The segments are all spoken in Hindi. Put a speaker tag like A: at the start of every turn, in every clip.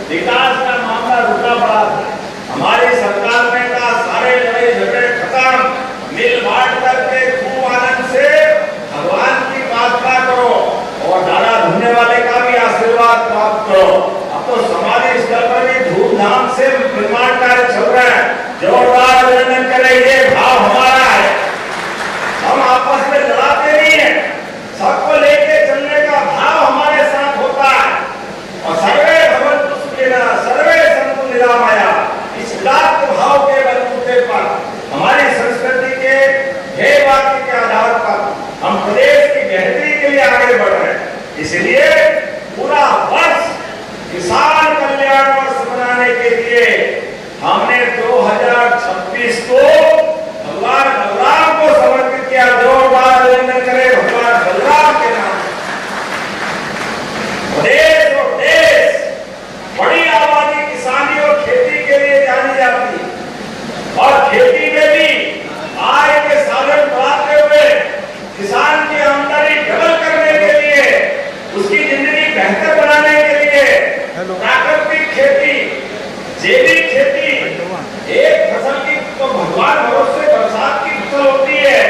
A: विकास का मामला रुका पड़ा था। हमारी सरकार ने कहा सारे लड़ाई झगड़े खत्म, मिल बांट करके खूब आनंद से भगवान की प्रार्थना करो और दादा धुनने वाले का भी आशीर्वाद प्राप्त करो। अब तो समाधि स्थल पर भी धूमधाम से निर्माण कार्य चल रहा है। जोरदार अभिनंदन करें, ये भाव हमारा है। हम आपस में लड़ाते नहीं है, सबको लेके चलने का भाव हमारे साथ होता है। और सर्वे भवन्तु सुखिनः सर्वे सन्तु निरामया, इस उदात्त भाव के बलबूते पर हमारी संस्कृति के ध्येय वाक्य के आधार पर हम प्रदेश की बेहतरी के लिए आगे बढ़ रहे हैं। इसलिए पूरा वर्ष किसान कल्याण वर्ष मनाने के लिए हमने 2026 को भगवान बलराम को समर्पित किया। जोरदार अभिनंदन करें भगवान बलराम के नाम। प्रदेश और देश बड़ी आबादी किसानी और खेती के लिए जानी जाती है और खेती में भी आय के साधन बढ़ाते हुए किसान की आमदनी डबल करने के लिए, उसकी जिंदगी बेहतर बनाने के लिए प्राकृतिक खेती, जैविक खेती, एक फसल की तो भगवान भरोसे बरसात की फसल होती है।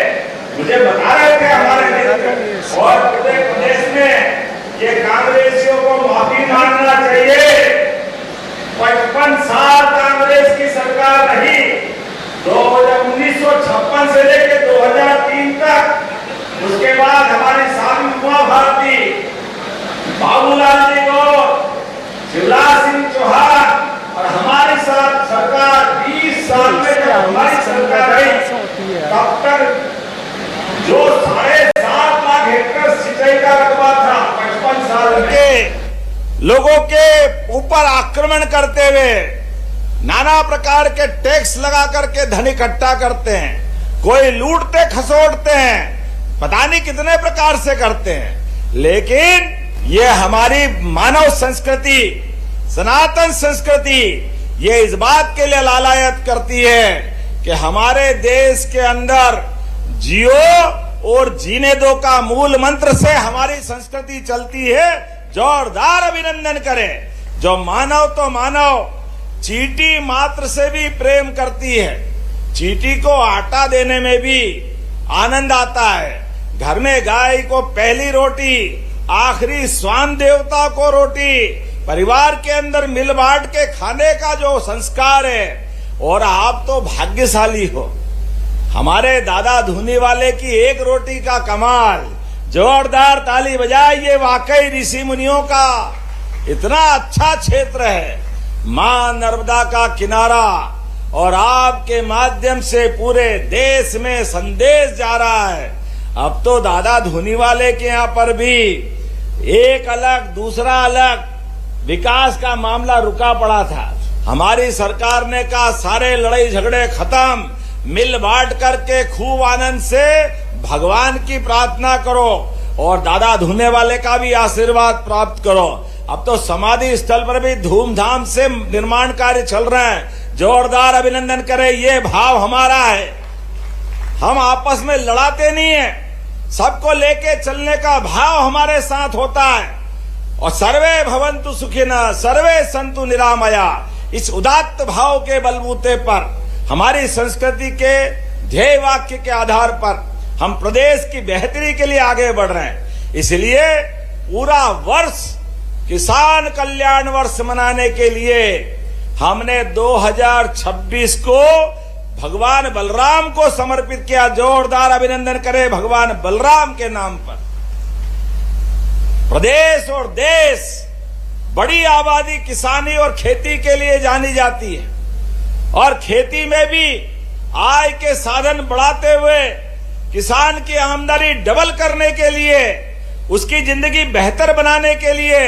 A: मुझे बता रहे थे हमारे मित्र, और पूरे प्रदेश में ये कांग्रेसियों को माफी मांगना चाहिए। 55 साल कांग्रेस की सरकार रही, 1956 से लेकर 2003 तक। उसके बाद हमारी साध्वी उमा भारती, बाबूलाल जी गौर, शिवराज सिंह चौहान और हमारी साथ सरकार 20 साल में जब हमारी सरकार रही, तब तक जो 7.5 लाख हेक्टेयर सिंचाई का रकबा था 55 साल में लोगों के ऊपर आक्रमण करते हुए नाना प्रकार के टैक्स लगा करके धन इकट्ठा करते हैं, कोई लूटते खसोटते हैं, पता नहीं कितने प्रकार से करते हैं। लेकिन ये हमारी मानव संस्कृति, सनातन संस्कृति ये इस बात के लिए लालायत करती है कि हमारे देश के अंदर जियो और जीने दो का मूल मंत्र से हमारी संस्कृति चलती है। जोरदार अभिनंदन करें। जो मानव तो मानव चींटी मात्र से भी प्रेम करती है, चींटी को आटा देने में भी आनंद आता है। घर में गाय को पहली रोटी, आखिरी स्वान देवता को रोटी, परिवार के अंदर मिल बांट के खाने का जो संस्कार है। और आप तो भाग्यशाली हो, हमारे दादा धुनी वाले की एक रोटी का कमाल। जोरदार ताली बजाइए, वाकई ऋषि मुनियों का इतना अच्छा क्षेत्र है, मां नर्मदा का किनारा। और आपके माध्यम से पूरे देश में संदेश जा रहा है। अब तो दादा धुनी वाले के यहाँ पर भी एक अलग दूसरा अलग विकास का मामला रुका पड़ा था। हमारी सरकार ने कहा सारे लड़ाई झगड़े खत्म, मिल बांट करके खूब आनंद से भगवान की प्रार्थना करो और दादा धुने वाले का भी आशीर्वाद प्राप्त करो। अब तो समाधि स्थल पर भी धूमधाम से निर्माण कार्य चल रहे हैं। जोरदार अभिनंदन करें, ये भाव हमारा है। हम आपस में लड़ाते नहीं है, सबको लेके चलने का भाव हमारे साथ होता है। और सर्वे भवन्तु सुखिनः सर्वे सन्तु निरामया, इस उदात्त भाव के बलबूते पर हमारी संस्कृति के ध्येय वाक्य के आधार पर हम प्रदेश की बेहतरी के लिए आगे बढ़ रहे हैं। इसलिए पूरा वर्ष किसान कल्याण वर्ष मनाने के लिए हमने 2026 को भगवान बलराम को समर्पित किया। जोरदार अभिनंदन करें भगवान बलराम के नाम पर। प्रदेश और देश बड़ी आबादी किसानी और खेती के लिए जानी जाती है और खेती में भी आय के साधन बढ़ाते हुए किसान की आमदनी डबल करने के लिए, उसकी जिंदगी बेहतर बनाने के लिए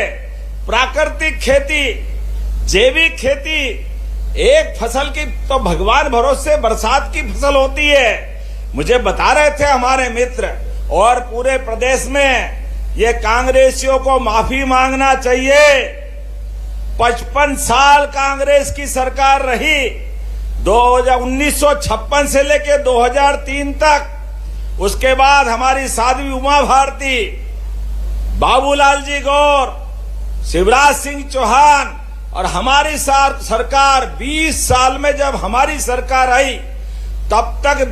A: प्राकृतिक खेती, जैविक खेती, एक फसल की तो भगवान भरोसे बरसात की फसल होती है। मुझे बता रहे थे हमारे मित्र, और पूरे प्रदेश में ये कांग्रेसियों को माफी मांगना चाहिए। 55 साल कांग्रेस की सरकार रही, 1956 से लेकर 2003 तक। उसके बाद हमारी साध्वी उमा भारती, बाबूलाल जी गौर, शिवराज सिंह चौहान, और हमारी सरकार 20 साल में जब हमारी सरकार आई तब तक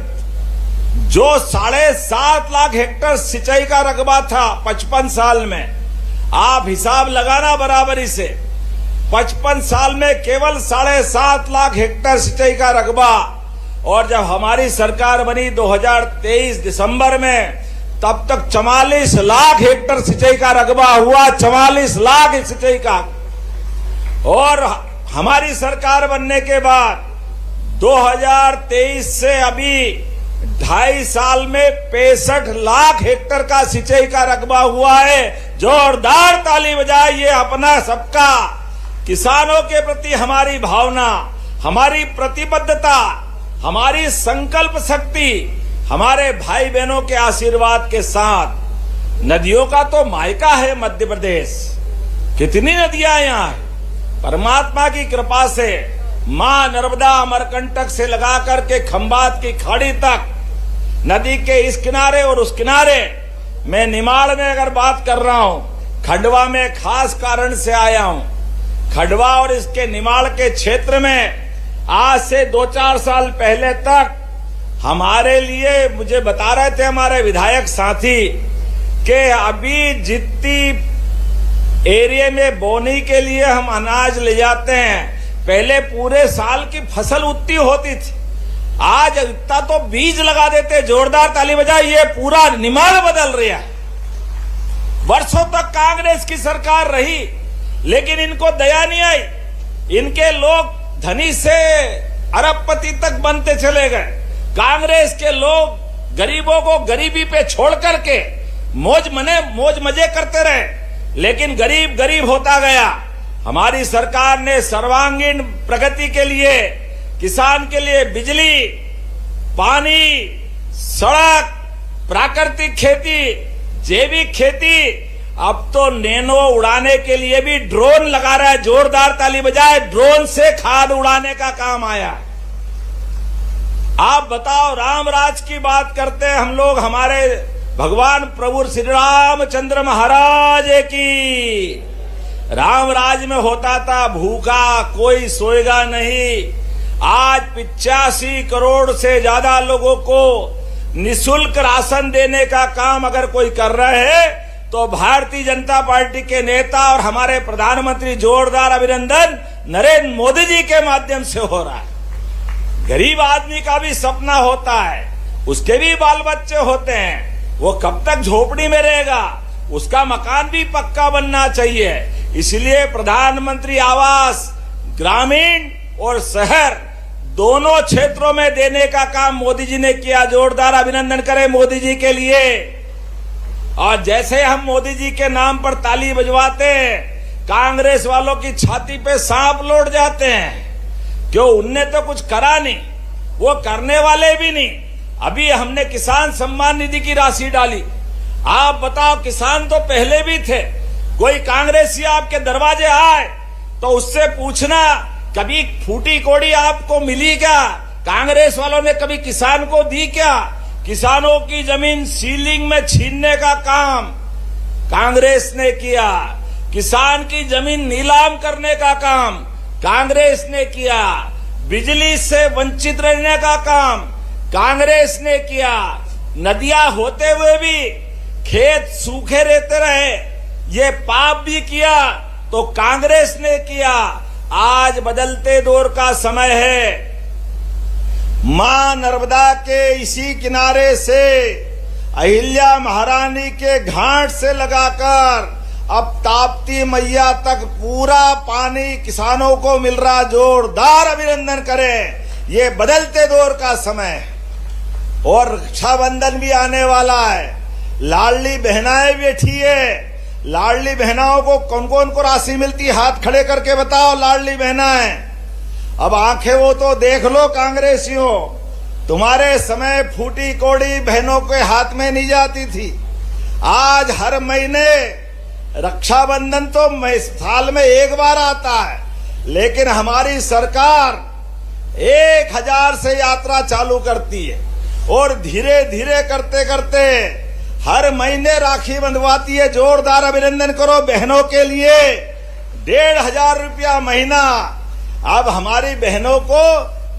A: जो 7.5 लाख हेक्टेयर सिंचाई का रकबा था 55 साल में, आप हिसाब लगाना बराबरी से, 55 साल में केवल 7.5 लाख हेक्टेयर सिंचाई का रकबा। और जब हमारी सरकार बनी 2023 दिसंबर में, तब तक 44 लाख हेक्टेयर सिंचाई का रकबा हुआ, 44 लाख सिंचाई का। और हमारी सरकार बनने के बाद 2023 से अभी 2.5 साल में 65 लाख हेक्टेयर का सिंचाई का रकबा हुआ है। जोरदार ताली बजाइए। अपना सबका किसानों के प्रति हमारी भावना, हमारी प्रतिबद्धता, हमारी संकल्प शक्ति, हमारे भाई बहनों के आशीर्वाद के साथ। नदियों का तो मायका है मध्य प्रदेश, कितनी नदियां यहाँ है। परमात्मा की कृपा से मां नर्मदा अमरकंटक से लगा करके खंबात की खाड़ी तक, नदी के इस किनारे और उस किनारे, मैं निमाड़ में अगर बात कर रहा हूं, खंडवा में खास कारण से आया हूं। खंडवा और इसके निमाड़ के क्षेत्र में आज से 2-4 साल पहले तक हमारे लिए, मुझे बता रहे थे हमारे विधायक साथी, कि अभी जितनी एरिया में बोनी के लिए हम अनाज ले जाते हैं, पहले पूरे साल की फसल उतनी होती थी, आज इतना तो बीज लगा देते। जोरदार ताली बजाइए। ये पूरा निमाड़ बदल रहा है। वर्षों तक कांग्रेस की सरकार रही, लेकिन इनको दया नहीं आई। इनके लोग धनी से अरबपति तक बनते चले गए। कांग्रेस के लोग गरीबों को गरीबी पे छोड़ करके मौज मजे करते रहे, लेकिन गरीब गरीब होता गया। हमारी सरकार ने सर्वांगीण प्रगति के लिए, किसान के लिए बिजली, पानी, सड़क, प्राकृतिक खेती, जैविक खेती, अब तो नैनो उड़ाने के लिए भी ड्रोन लगा रहा है। जोरदार ताली बजाए। ड्रोन से खाद उड़ाने का काम आया। आप बताओ, राम राज की बात करते हैं हम लोग, हमारे भगवान प्रभु श्री रामचंद्र महाराज की। राम राज में होता था भूखा कोई सोएगा नहीं। आज 85 करोड़ से ज्यादा लोगों को निःशुल्क राशन देने का काम अगर कोई कर रहे हैं, तो भारतीय जनता पार्टी के नेता और हमारे प्रधानमंत्री, जोरदार अभिनंदन, नरेंद्र मोदी जी के माध्यम से हो रहा है। गरीब आदमी का भी सपना होता है, उसके भी बाल बच्चे होते हैं, वो कब तक झोपड़ी में रहेगा, उसका मकान भी पक्का बनना चाहिए। इसलिए प्रधानमंत्री आवास ग्रामीण और शहर दोनों क्षेत्रों में देने का काम मोदी जी ने किया। जोरदार अभिनंदन करें मोदी जी के लिए। और जैसे हम मोदी जी के नाम पर ताली बजवाते हैं, कांग्रेस वालों की छाती पे सांप लौट जाते हैं। क्यों? उनने तो कुछ करा नहीं, वो करने वाले भी नहीं। अभी हमने किसान सम्मान निधि की राशि डाली। आप बताओ, किसान तो पहले भी थे। कोई कांग्रेसी आपके दरवाजे आए तो उससे पूछना, कभी फूटी कोड़ी आपको मिली क्या? कांग्रेस वालों ने कभी किसान को दी क्या? किसानों की जमीन सीलिंग में छीनने का काम कांग्रेस ने किया। किसान की जमीन नीलाम करने का काम कांग्रेस ने किया। बिजली से वंचित रहने का काम कांग्रेस ने किया। नदियां होते हुए भी खेत सूखे रहते रहे, ये पाप भी किया तो कांग्रेस ने किया। आज बदलते दौर का समय है। मां नर्मदा के इसी किनारे से अहिल्या महारानी के घाट से लगाकर अब ताप्ती मैया तक पूरा पानी किसानों को मिल रहा। जोरदार अभिनंदन करें। ये बदलते दौर का समय है। और रक्षाबंधन भी आने वाला है। लाडली बहनाएं बैठी है। लाडली बहनाओं को कौन कौन को राशि मिलती है? हाथ खड़े करके बताओ। लाडली बहनाएं, अब आंखें वो तो देख लो कांग्रेसियों, तुम्हारे समय फूटी कोड़ी बहनों के हाथ में नहीं जाती थी। आज हर महीने रक्षाबंधन तो साल में एक बार आता है, लेकिन हमारी सरकार 1000 से यात्रा चालू करती है और धीरे धीरे करते करते हर महीने राखी बंधवाती है। जोरदार अभिनंदन करो बहनों के लिए।
B: 1,500 रुपया महीना। अब हमारी बहनों को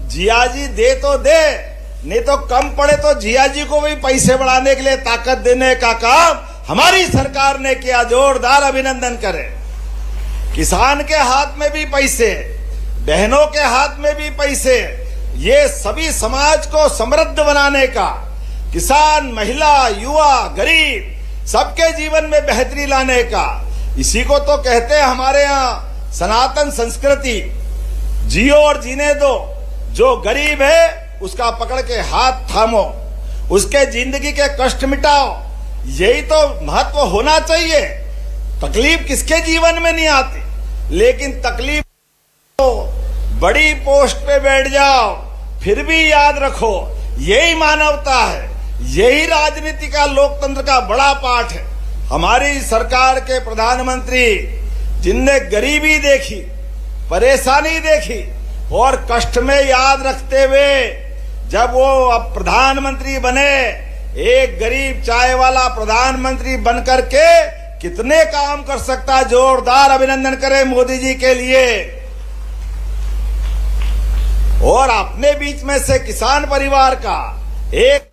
B: जियाजी दे तो दे, नहीं तो कम पड़े तो जियाजी को भी पैसे बढ़ाने के लिए ताकत देने का काम हमारी सरकार ने किया। जोरदार अभिनंदन करें। किसान के हाथ में भी पैसे, बहनों के हाथ में भी पैसे, ये सभी समाज को समृद्ध बनाने का, किसान, महिला, युवा, गरीब सबके जीवन में बेहतरी लाने का, इसी को तो कहते हैं हमारे यहाँ सनातन संस्कृति, जियो और जीने दो। जो गरीब है उसका पकड़ के हाथ थामो, उसके जिंदगी के कष्ट मिटाओ, यही तो महत्व होना चाहिए। तकलीफ किसके जीवन में नहीं आती, लेकिन तकलीफ तो बड़ी पोस्ट पे बैठ जाओ फिर भी याद रखो यही मानवता है, यही राजनीति का, लोकतंत्र का बड़ा पाठ है। हमारी सरकार के प्रधानमंत्री जिनने गरीबी देखी, परेशानी देखी और कष्ट में याद रखते हुए जब वो अब प्रधानमंत्री बने, एक गरीब चाय वाला प्रधानमंत्री बनकर के कितने काम कर सकता है। जोरदार अभिनंदन करें मोदी जी के लिए। और अपने बीच में से किसान परिवार का एक